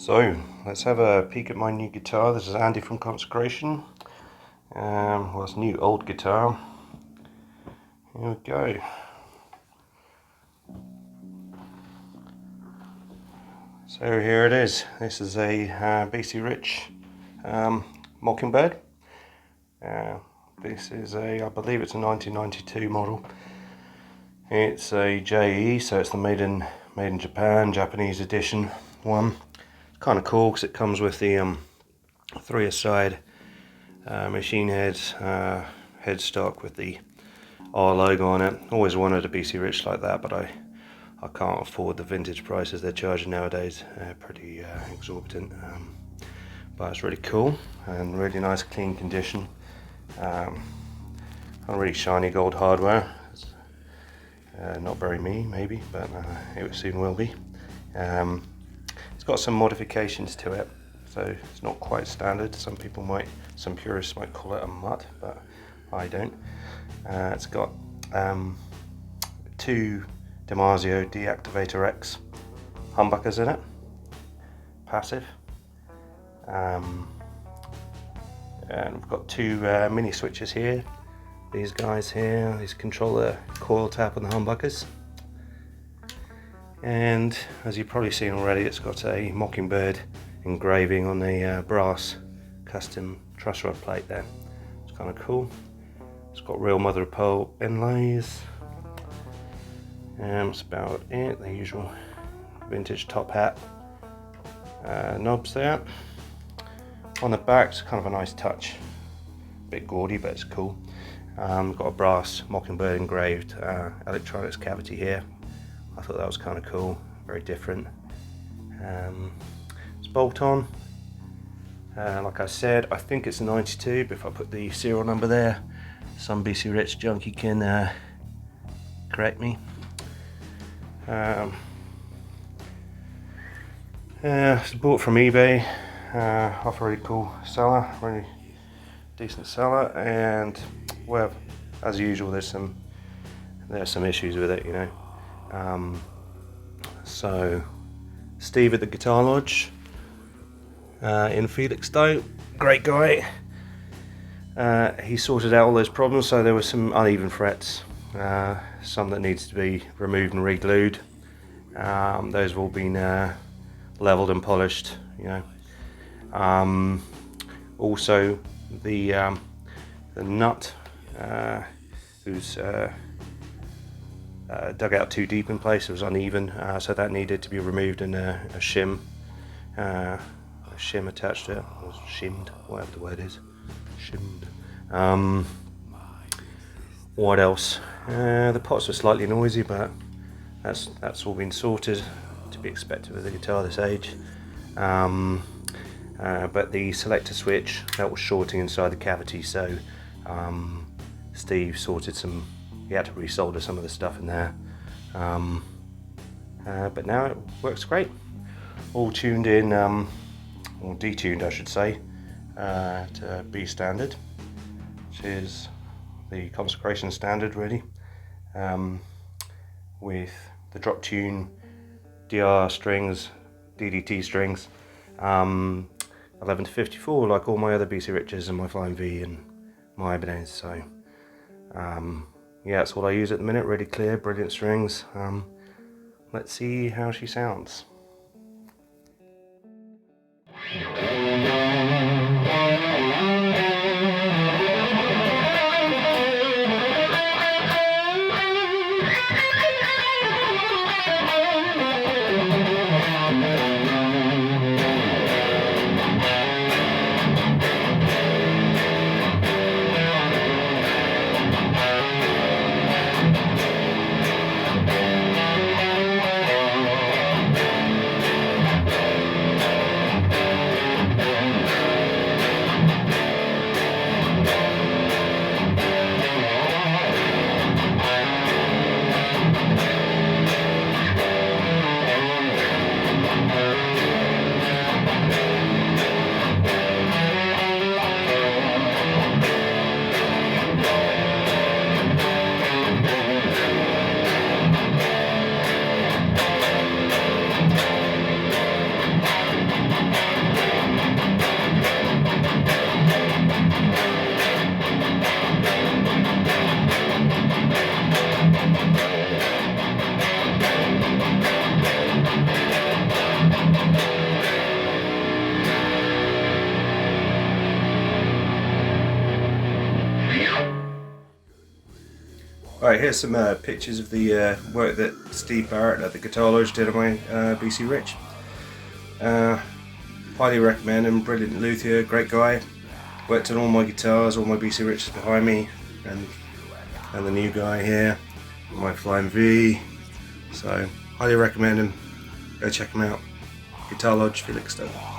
So let's have a peek at my new guitar. This is Andy from Consecration. Well, it's a new old guitar. Here we go. So here it is. This is a BC Rich Mockingbird. This is I believe it's a 1992 model. It's a JE, so it's the made in Japanese edition one. Kind of cool because it comes with the 3-a-side machine heads, headstock with the R logo on it. Always wanted a BC Rich like that, but I can't afford the vintage prices they're charging nowadays. Pretty exorbitant, but it's really cool and really nice clean condition. Really shiny gold hardware. Not very me maybe, but it soon will be. It's got some modifications to it, so it's not quite standard. Some purists might call it a mutt, but I don't. It's got 2 Damasio Deactivator X humbuckers in it, passive, and we've got 2 mini switches here. These guys here, these control the coil tap on the humbuckers. And as you've probably seen already, it's got a Mockingbird engraving on the brass custom truss rod plate there. It's kind of cool. It's got real mother of pearl inlays. That's about it. The usual vintage top hat knobs there. On the back, it's kind of a nice touch. A bit gaudy, but it's cool. Got a brass Mockingbird engraved electronics cavity here. I thought that was kind of cool, very different. It's bolt on. Like I said, I think it's a 92, but if I put the serial number there, some BC Rich junkie can correct me. It's bought from eBay, off a really cool seller, really decent seller, and well, as usual, there's some issues with it, you know. So Steve at the Guitar Lodge in Felixstowe, great guy. He sorted out all those problems. So there were some uneven frets, some that needs to be removed and re-glued. Those have all been leveled and polished, you know. Also the nut who's dug out too deep in place. It was uneven, so that needed to be removed and a shim attached to it, or shimmed, whatever the word is, shimmed. What else? The pots were slightly noisy, but that's all been sorted, to be expected with a guitar this age. But the selector switch, that was shorting inside the cavity, so Steve sorted he had to resolder some of the stuff in there, but now it works great. All tuned in, or detuned I should say, to B standard, which is the Consecration standard really, with the drop tune DR strings, DDT strings, 11 to 54 like all my other BC Riches and my Flying V and my Ibanez. So yeah, that's what I use at the minute. Really clear, brilliant strings. Let's see how she sounds. Right, here's some pictures of the work that Steve Barrett at the Guitar Lodge did on my BC Rich. Highly recommend him, brilliant luthier, great guy. Worked on all my guitars, all my BC Riches behind me, and the new guy here, my Flying V. So highly recommend him. Go check him out. Guitar Lodge, Felixstowe.